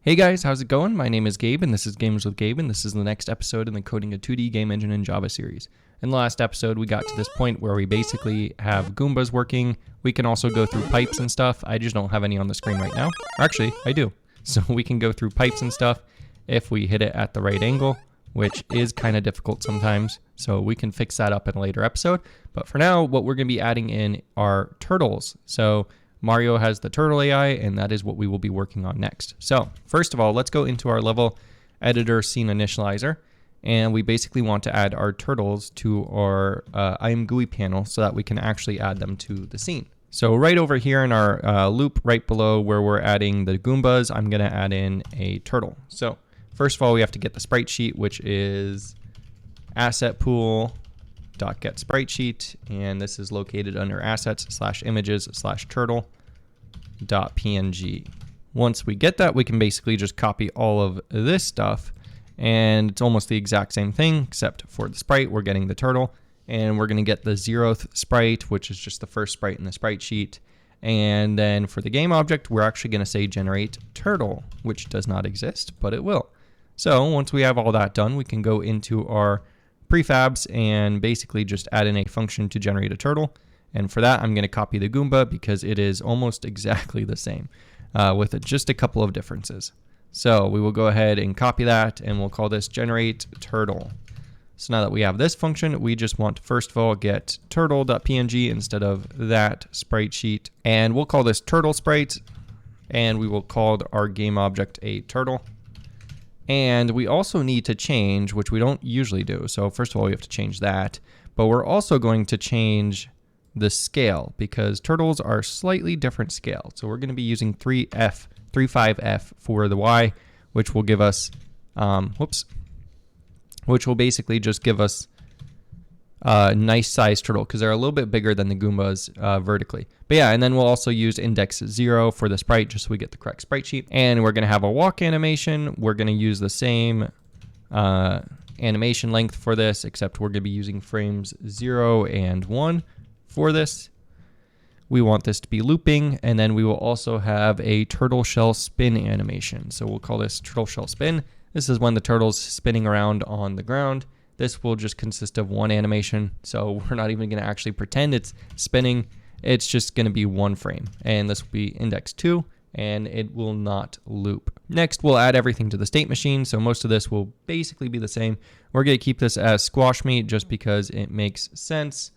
Hey guys, how's it going? My name is Gabe, and this is Games with Gabe, and this is the next episode in the Coding a 2D Game Engine in Java series. In the last episode, we got to this point where we basically have Goombas working. We can also go through pipes and stuff. I just don't have any on the screen right now. Or actually, I do. So we can go through pipes and stuff if we hit it at the right angle, which is kind of difficult sometimes. So we can fix that up in a later episode. But for now, what we're going to be adding in are turtles. So Mario has the turtle AI, and that is what we will be working on next. So first of all, let's go into our level editor scene initializer, and we basically want to add our turtles to our IMGUI panel so that we can actually add them to the scene. So right over here in our loop, right below where we're adding the Goombas, I'm going to add in a turtle. So first of all, we have to get the sprite sheet, which is asset pool .get sprite sheet, and this is located under assets/images/turtle.png. Once we get that, we can basically just copy all of this stuff, and it's almost the exact same thing, except for the sprite, we're getting the turtle, and we're going to get the 0th sprite, which is just the first sprite in the sprite sheet. And then for the game object, we're actually going to say generate turtle, which does not exist, but it will. So once we have all that done, we can go into our prefabs and basically just add in a function to generate a turtle. And for that, I'm going to copy the Goomba because it is almost exactly the same with just a couple of differences. So we will go ahead and copy that, and we'll call this generate turtle. So now that we have this function, we just want to first of all get turtle.png instead of that sprite sheet. And we'll call this turtle sprite, and we will call our game object a turtle. And we also need to change, which we don't usually do. So first of all, we have to change that. But we're also going to change the scale because turtles are slightly different scale. So we're going to be using 35F for the Y, which will give us, which will basically just give us a nice size turtle because they're a little bit bigger than the Goombas vertically. But yeah, and then we'll also use index 0 for the sprite just so we get the correct sprite sheet. And we're going to have a walk animation. We're going to use the same animation length for this, except we're going to be using frames 0 and 1 for this. We want this to be looping, and then we will also have a turtle shell spin animation. So we'll call this turtle shell spin. This is when the turtle's spinning around on the ground. This will just consist of one animation, so we're not even going to actually pretend it's spinning. It's just going to be one frame, and this will be index 2, and it will not loop. Next, we'll add everything to the state machine, so most of this will basically be the same. We're going to keep this as squash meat just because it makes sense,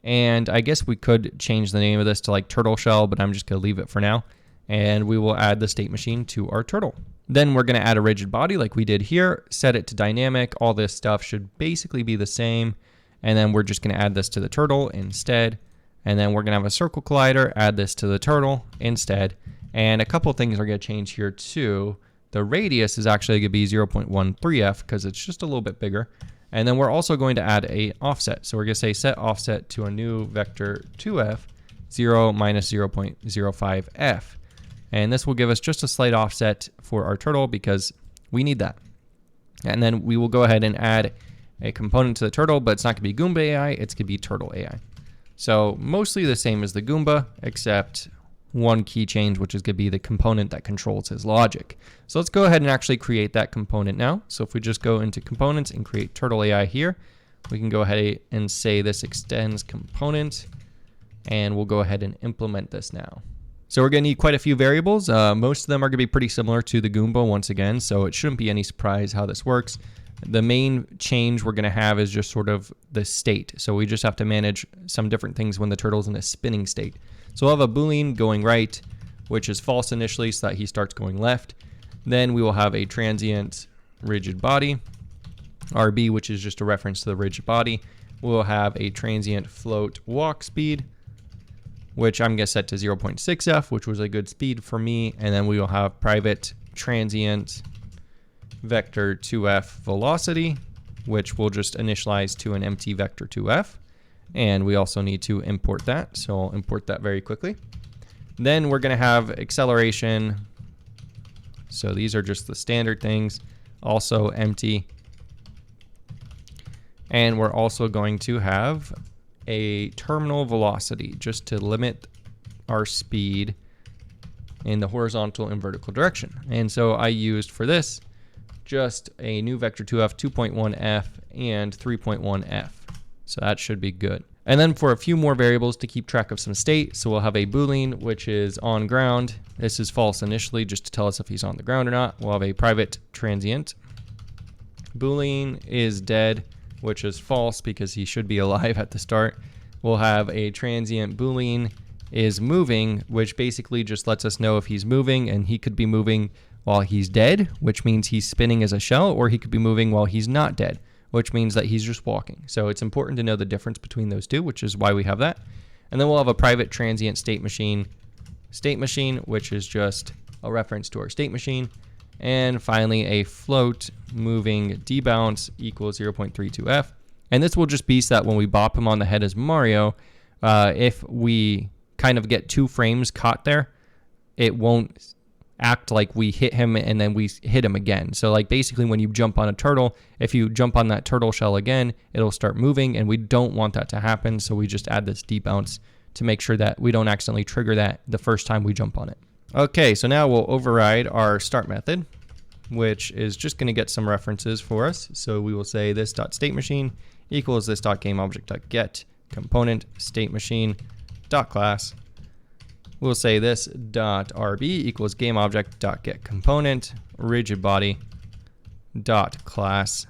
and I guess we could change the name of this to like turtle shell, but I'm just going to leave it for now, and we will add the state machine to our turtle. Then we're going to add a rigid body like we did here, set it to dynamic. All this stuff should basically be the same. And then we're just going to add this to the turtle instead. And then we're going to have a circle collider, add this to the turtle instead. And a couple things are going to change here too. The radius is actually going to be 0.13F because it's just a little bit bigger. And then we're also going to add a offset. So we're going to say set offset to a new vector 2F, 0 minus 0.05F. And this will give us just a slight offset for our turtle because we need that. And then we will go ahead and add a component to the turtle, but it's not going to be Goomba AI, it's going to be turtle AI. So mostly the same as the Goomba, except one key change, which is going to be the component that controls his logic. So let's go ahead and actually create that component now. So if we just go into components and create turtle AI here, we can go ahead and say this extends component, and we'll go ahead and implement this now. So we're going to need quite a few variables. Most of them are going to be pretty similar to the Goomba once again, so it shouldn't be any surprise how this works. The main change we're going to have is just sort of the state. So we just have to manage some different things when the turtle's in a spinning state. So we'll have a Boolean going right, which is false initially so that he starts going left. Then we will have a transient rigid body, RB, which is just a reference to the rigid body. We'll have a transient float walk speed, which I'm going to set to 0.6F, which was a good speed for me. And then we will have private transient vector 2F velocity, which we'll just initialize to an empty vector 2F. And we also need to import that. So I'll import that very quickly. Then we're going to have acceleration. So these are just the standard things, also empty. And we're also going to have a terminal velocity just to limit our speed in the horizontal and vertical direction. And so I used for this just a new vector 2f, 2.1f, and 3.1f. So that should be good. And then for a few more variables to keep track of some state, so we'll have a boolean, which is on ground. This is false initially, just to tell us if he's on the ground or not. We'll have a private transient. Boolean is dead, which is false because he should be alive at the start. We'll have a transient boolean is moving, which basically just lets us know if he's moving, and he could be moving while he's dead, which means he's spinning as a shell, or he could be moving while he's not dead, which means that he's just walking. So it's important to know the difference between those two, which is why we have that. And then we'll have a private transient state machine, which is just a reference to our state machine. And finally, a float moving dbounce equals 0.32f. And this will just be so that when we bop him on the head as Mario, if we kind of get 2 frames caught there, it won't act like we hit him and then we hit him again. So like basically when you jump on a turtle, if you jump on that turtle shell again, it'll start moving, and we don't want that to happen. So we just add this dbounce to make sure that we don't accidentally trigger that the first time we jump on it. Okay, so now we'll override our start method, which is just going to get some references for us. So we will say this dot state machine equals this dot game object dot get component state machine dot class. We'll say this dot rb equals game object dot get component rigid body dot class,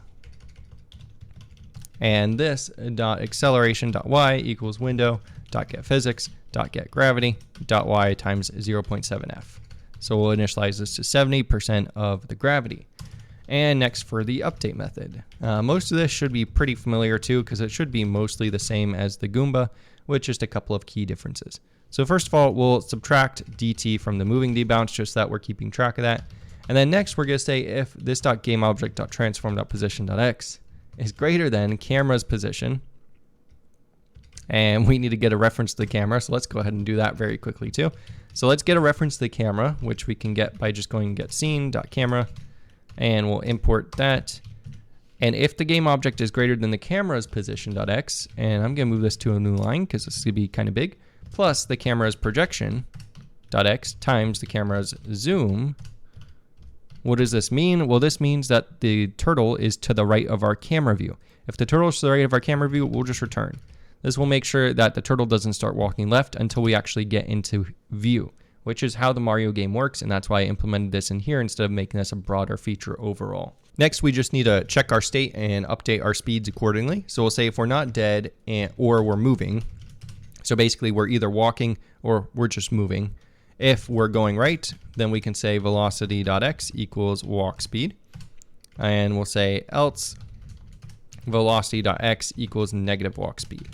and this dot acceleration dot y equals window dot get physics dot get gravity dot y times 0.7f. So we'll initialize this to 70% of the gravity. And next for the update method. Most of this should be pretty familiar too, because it should be mostly the same as the Goomba, with just a couple of key differences. So first of all, we'll subtract dt from the moving dbounce, just so that we're keeping track of that. And then next we're going to say if this dot game object dot transform dot position dot x is greater than camera's position, and we need to get a reference to the camera, so let's go ahead and do that very quickly too. So let's get a reference to the camera, which we can get by just going get scene.camera, and we'll import that. And if the game object is greater than the camera's position.x, and I'm going to move this to a new line because this is going to be kind of big, plus the camera's projection.x times the camera's zoom. What does this mean? Well, this means that the turtle is to the right of our camera view. If the turtle is to the right of our camera view, we'll just return. This will make sure that the turtle doesn't start walking left until we actually get into view, which is how the Mario game works, and that's why I implemented this in here instead of making this a broader feature overall. Next, we just need to check our state and update our speeds accordingly. So we'll say if we're not dead or we're moving, so basically we're either walking or we're just moving. If we're going right, then we can say velocity.x equals walk speed, and we'll say else velocity.x equals negative walk speed.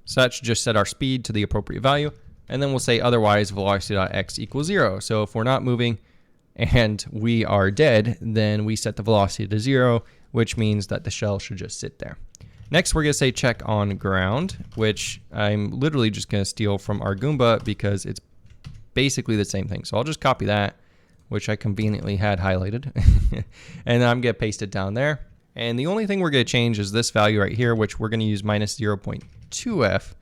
So that should just set our speed to the appropriate value. And then we'll say otherwise velocity.x equals 0. So if we're not moving and we are dead, then we set the velocity to 0, which means that the shell should just sit there. Next, we're going to say check on ground, which I'm literally just going to steal from our Goomba because it's basically the same thing. So I'll just copy that, which I conveniently had highlighted. And then I'm going to paste it down there. And the only thing we're going to change is this value right here, which we're going to use minus 0.2f,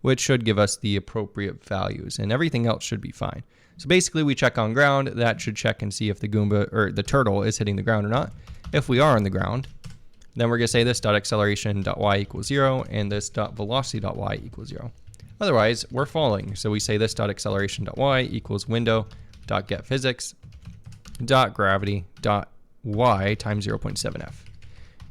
which should give us the appropriate values, and everything else should be fine. So basically we check on ground. That should check and see if the Goomba or the turtle is hitting the ground or not. If we are on the ground, then we're going to say this dot acceleration dot y equals 0 and this dot velocity dot y equals 0. Otherwise, we're falling. So we say this dot acceleration dot y equals window dot get physics dot gravity dot y times 0.7f.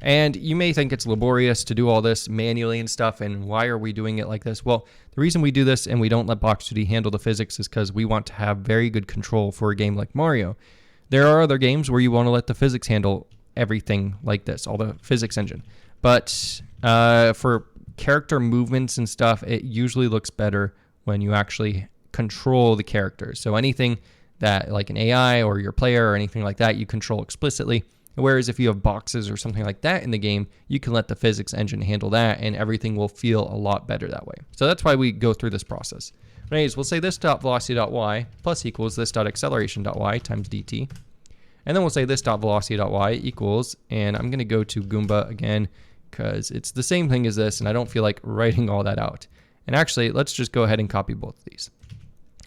And you may think it's laborious to do all this manually and stuff, and why are we doing it like this? Well, the reason we do this and we don't let Box 2D handle the physics is because we want to have very good control for a game like Mario. There are other games where you want to let the physics handle everything like this, all the physics engine. But for character movements and stuff, it usually looks better when you actually control the characters. So anything that like an AI or your player or anything like that, you control explicitly. Whereas if you have boxes or something like that in the game, you can let the physics engine handle that and everything will feel a lot better that way. So that's why we go through this process. But anyways, we'll say this dot velocity dot y plus equals this dot acceleration dot y times dt. And then we'll say this dot velocity dot y equals, and I'm going to go to Goomba again because it's the same thing as this and I don't feel like writing all that out. And actually, let's just go ahead and copy both of these.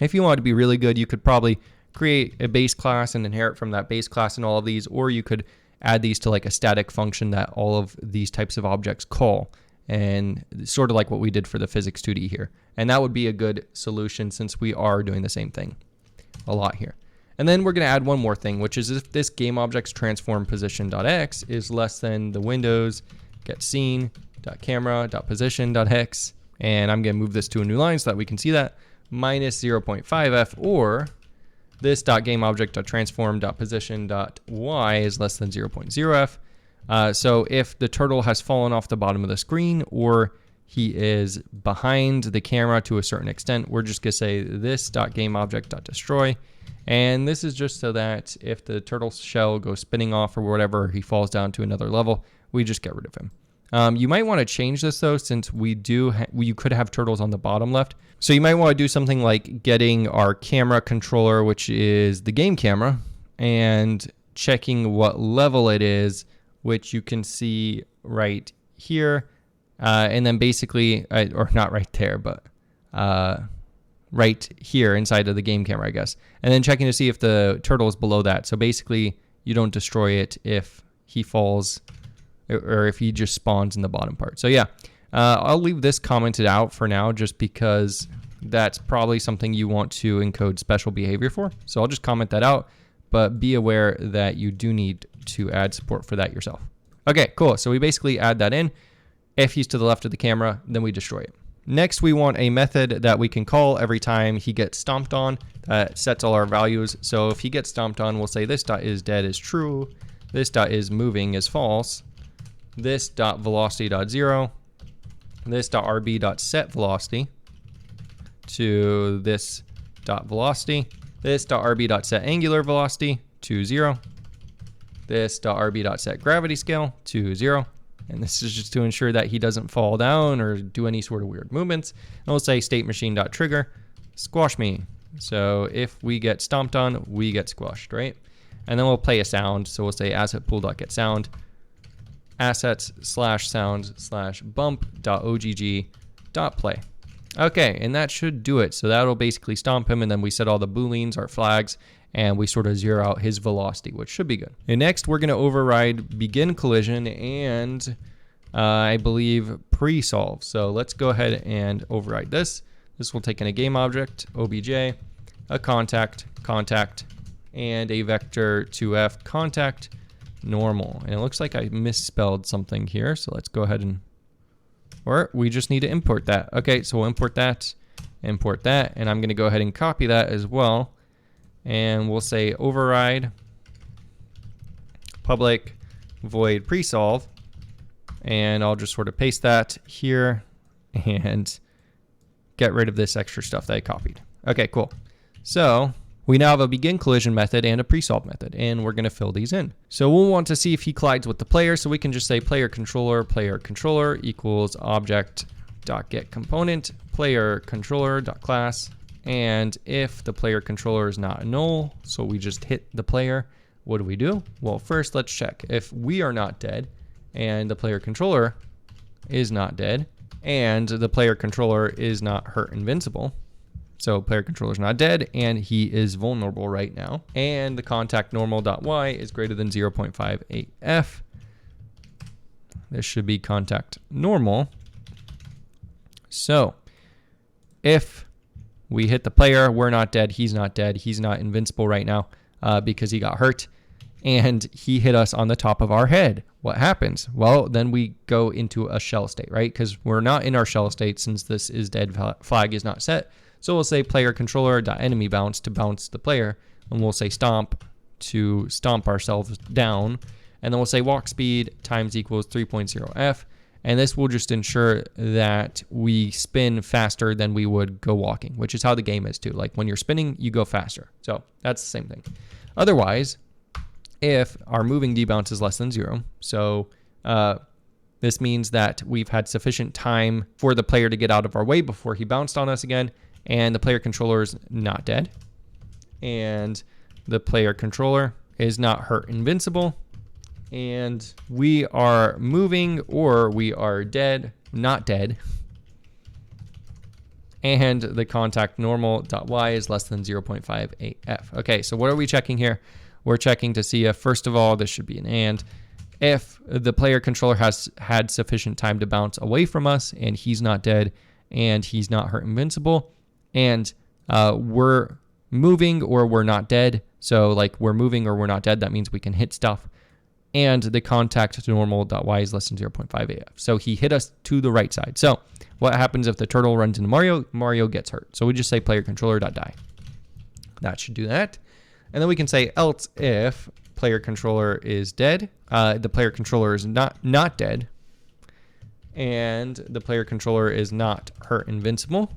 If you want to be really good, you could probably create a base class and inherit from that base class in all of these, or you could add these to like a static function that all of these types of objects call, and sort of like what we did for the physics 2D here. And that would be a good solution since we are doing the same thing a lot here. And then we're going to add one more thing, which is if this GameObject's transform position.x is less than the Windows get scene.camera.position.x, and I'm going to move this to a new line so that we can see that, minus 0.5f, or this .GameObject.transform.position.y is less than 0.0f. So if the turtle has fallen off the bottom of the screen or he is behind the camera to a certain extent, we're just going to say this .GameObject.destroy. And this is just so that if the turtle shell goes spinning off or whatever, he falls down to another level, we just get rid of him. You might want to change this though, since we you could have turtles on the bottom left. So you might want to do something like getting our camera controller, which is the game camera, and checking what level it is, which you can see right here. And then basically, or not right there, but right here inside of the game camera, I guess. And then checking to see if the turtle is below that. So basically, you don't destroy it if he falls or if he just spawns in the bottom part. So yeah, I'll leave this commented out for now just because that's probably something you want to encode special behavior for. So I'll just comment that out, but be aware that you do need to add support for that yourself. Okay, cool. So we basically add that in. If he's to the left of the camera, then we destroy it. Next, we want a method that we can call every time he gets stomped on that sets all our values. So if he gets stomped on, we'll say this dot is dead is true, this dot is moving is false, this dot velocity dot 0, this dot rb dot set velocity to this dot velocity, this dot rb dot set angular velocity to 0, this dot rb dot set gravity scale to 0. And this is just to ensure that he doesn't fall down or do any sort of weird movements. And we'll say state machine dot trigger squash me. So if we get stomped on, we get squashed, right? And then we'll play a sound. So we'll say asset pool dot get sound, assets slash sound slash bump dot ogg dot play. Okay, and that should do it. So that'll basically stomp him, and then we set all the booleans, our flags, and we sort of zero out his velocity, which should be good. And next, we're going to override begin collision and I believe pre-solve. So let's go ahead and override this. This will take in a game object, obj, a contact, and a vector 2f contact normal. And it looks like I misspelled something here. So let's go ahead and, or we just need to import that. Okay, so we'll import that, and I'm going to go ahead and copy that as well. And we'll say override public void pre-solve, and I'll just sort of paste that here and get rid of this extra stuff that I copied. Okay, cool. So we now have a begin collision method and a pre-solve method, and we're going to fill these in. So we'll want to see if he collides with the player, so we can just say player controller equals object.getComponent player controller.class. And if the player controller is not null, so we just hit the player, what do we do? Well, first let's check. If we are not dead and the player controller is not dead and the player controller is not hurt invincible, so player controller is not dead and he is vulnerable right now, and the contact normal.y is greater than 0.58f, this should be contact normal. So if we hit the player, we're not dead, he's not invincible right now because he got hurt, and he hit us on the top of our head. What happens? Well, then we go into a shell state, right? Because we're not in our shell state since this is dead flag is not set. So we'll say player controller.enemy bounce to bounce the player, and we'll say stomp to stomp ourselves down, and then we'll say walk speed times equals 3.0f. And this will just ensure that we spin faster than we would go walking, which is how the game is too. Like when you're spinning, you go faster. So that's the same thing. Otherwise, if our moving debounce is less than 0, so this means that we've had sufficient time for the player to get out of our way before he bounced on us again, and the player controller is not dead, and the player controller is not hurt invincible, and we are moving or we are dead, not dead, and the contact normal.y is less than 0.58f. Okay, so what are we checking here? We're checking to see if, first of all, this should be an and, if the player controller has had sufficient time to bounce away from us and he's not dead and he's not hurt invincible, and we're moving or we're not dead. So like we're moving or we're not dead, that means we can hit stuff. And the contact normal.y is less than 0.58f. So he hit us to the right side. So what happens if the turtle runs into Mario? Mario gets hurt. So we just say player controller.die. That should do that. And then we can say else if player controller is dead, the player controller is not dead, and the player controller is not hurt invincible.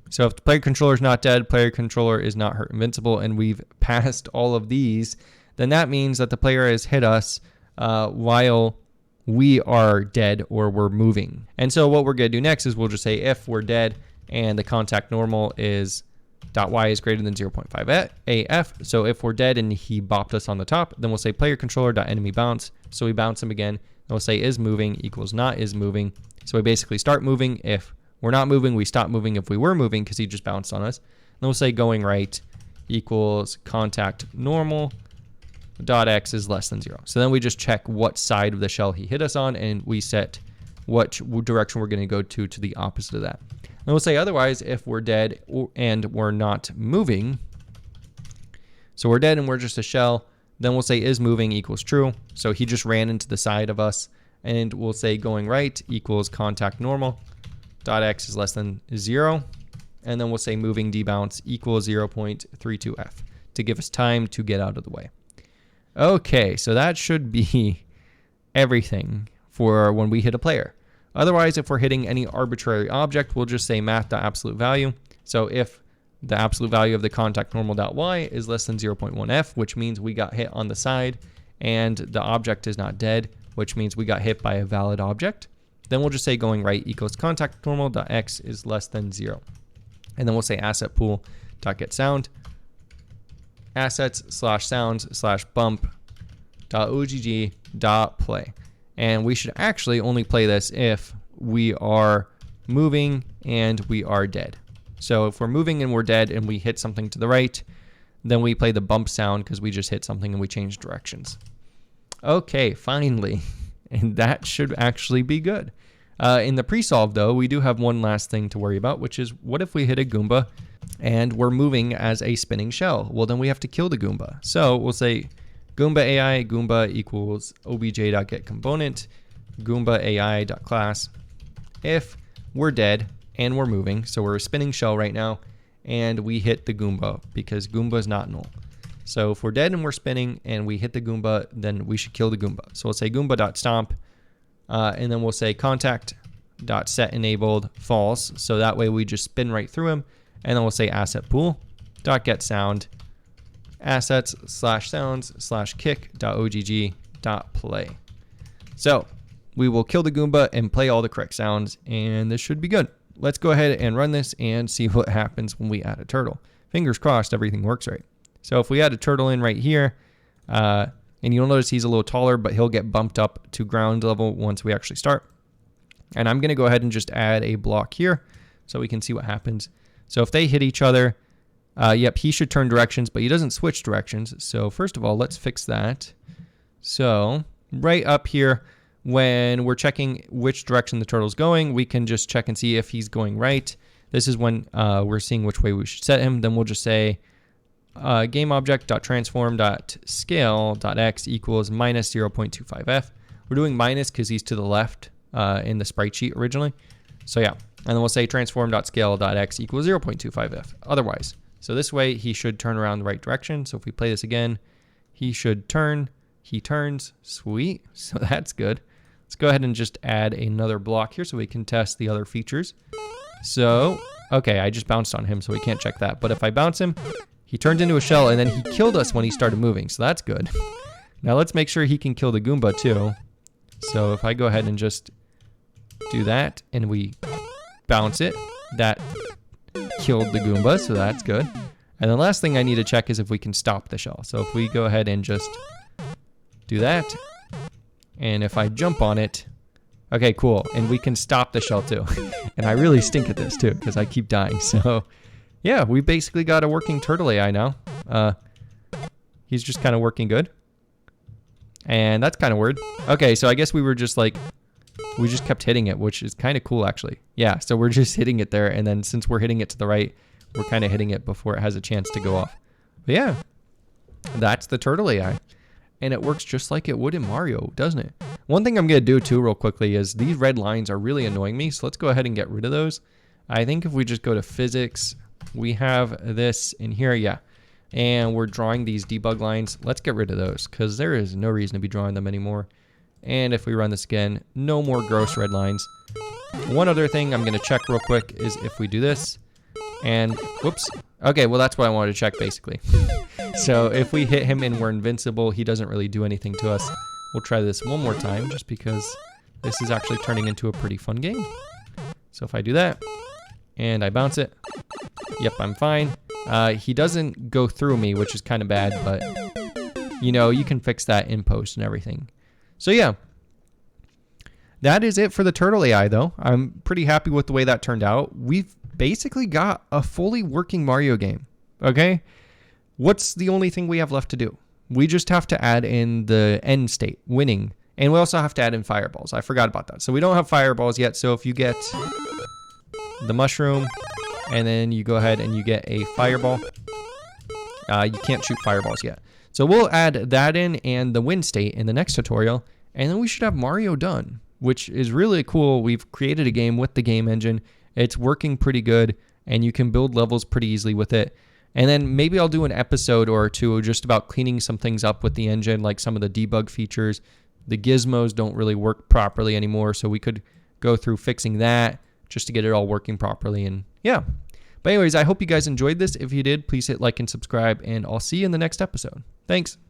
So if the player controller is not dead, player controller is not hurt invincible, and we've passed all of these, then that means that the player has hit us while we are dead or we're moving. And so what we're going to do next is we'll just say if we're dead and the contact normal is .y is greater than 0.5af. So if we're dead and he bopped us on the top, then we'll say player controller.enemy bounce. So we bounce him again. And we'll say is moving equals not is moving. So we basically start moving. If we're not moving, we stop moving. If we were moving, because he just bounced on us, then we'll say going right equals contact normal dot x is less than 0. So then we just check what side of the shell he hit us on, and we set what direction we're going to go to the opposite of that. And we'll say otherwise if we're dead and we're not moving. So we're dead and we're just a shell. Then we'll say is moving equals true. So he just ran into the side of us, and we'll say going right equals contact normal dot x is less than 0. And then we'll say moving debounce equals 0.32f to give us time to get out of the way. Okay, so that should be everything for when we hit a player. Otherwise, if we're hitting any arbitrary object, we'll just say math.absolute value. So if the absolute value of the contact normal.y is less than 0.1f, which means we got hit on the side and the object is not dead, which means we got hit by a valid object, then we'll just say going right equals contact normal.x is less than 0. And then we'll say asset pool.getSound, assets/sounds/bump.ogg.play. And we should actually only play this if we are moving and we are dead. So if we're moving and we're dead and we hit something to the right, then we play the bump sound because we just hit something and we change directions. Okay, finally. And that should actually be good. In the pre-solve, though, we do have one last thing to worry about, which is what if we hit a Goomba and we're moving as a spinning shell? Well, then we have to kill the Goomba. So we'll say Goomba AI, Goomba equals obj.getComponent, Goomba AI.class. If we're dead and we're moving, so we're a spinning shell right now, and we hit the Goomba because Goomba is not null. So if we're dead and we're spinning and we hit the Goomba, then we should kill the Goomba. So we'll say Goomba.stomp, and then we'll say contact.setEnabled false. So that way we just spin right through him. And then we'll say asset pool.getSound, assets/sounds/kick.ogg.play. So we will kill the Goomba and play all the correct sounds, and this should be good. Let's go ahead and run this and see what happens when we add a turtle. Fingers crossed everything works right. So if we add a turtle in right here, and you'll notice he's a little taller, but he'll get bumped up to ground level once we actually start. And I'm going to go ahead and just add a block here so we can see what happens. So if they hit each other, yep, he should turn directions, but he doesn't switch directions. So first of all, let's fix that. So right up here, when we're checking which direction the turtle's going, we can just check and see if he's going right. This is when we're seeing which way we should set him. Then we'll just say GameObject.transform.scale.x equals minus 0.25f. We're doing minus because he's to the left in the sprite sheet originally. So yeah, and then we'll say transform.scale.x equals 0.25f otherwise. So this way he should turn around the right direction. So if we play this again, he should turn. He turns. Sweet. So that's good. Let's go ahead and just add another block here so we can test the other features. So, okay, I just bounced on him, so we can't check that. But if I bounce him, he turned into a shell, and then he killed us when he started moving. So that's good. Now let's make sure he can kill the Goomba too. So if I go ahead and just do that, and we bounce it, that killed the Goomba, so that's good. And the last thing I need to check is if we can stop the shell. So if we go ahead and just do that, and if I jump on it, Okay, cool. And we can stop the shell too. And I really stink at this too because I keep dying. So yeah, we basically got a working turtle AI now. He's just kind of working good. And that's kind of weird. Okay, so I guess we were just like, we just kept hitting it, which is kind of cool actually. Yeah, so we're just hitting it there. And then since we're hitting it to the right, we're kind of hitting it before it has a chance to go off. But yeah, that's the turtle AI. And it works just like it would in Mario, doesn't it? One thing I'm going to do too real quickly is these red lines are really annoying me. So let's go ahead and get rid of those. I think if we just go to physics, we have this in here. Yeah. And we're drawing these debug lines. Let's get rid of those because there is no reason to be drawing them anymore. And if we run this again, no more gross red lines. One other thing I'm going to check real quick is if we do this and whoops. Okay, well, that's what I wanted to check basically. So if we hit him and we're invincible, he doesn't really do anything to us. We'll try this one more time just because this is actually turning into a pretty fun game. So if I do that and I bounce it, yep, I'm fine. He doesn't go through me, which is kind of bad, but you know, you can fix that in post and everything. So yeah, that is it for the turtle AI though. I'm pretty happy with the way that turned out. We've basically got a fully working Mario game, okay? What's the only thing we have left to do? We just have to add in the end state, winning. And we also have to add in fireballs. I forgot about that. So we don't have fireballs yet. So if you get the mushroom and then you go ahead and you get a fireball, you can't shoot fireballs yet. So we'll add that in and the win state in the next tutorial. And then we should have Mario done, which is really cool. We've created a game with the game engine. It's working pretty good and you can build levels pretty easily with it. And then maybe I'll do an episode or two just about cleaning some things up with the engine, like some of the debug features. The gizmos don't really work properly anymore, so we could go through fixing that just to get it all working properly. And yeah. But anyways, I hope you guys enjoyed this. If you did, please hit like and subscribe, and I'll see you in the next episode. Thanks.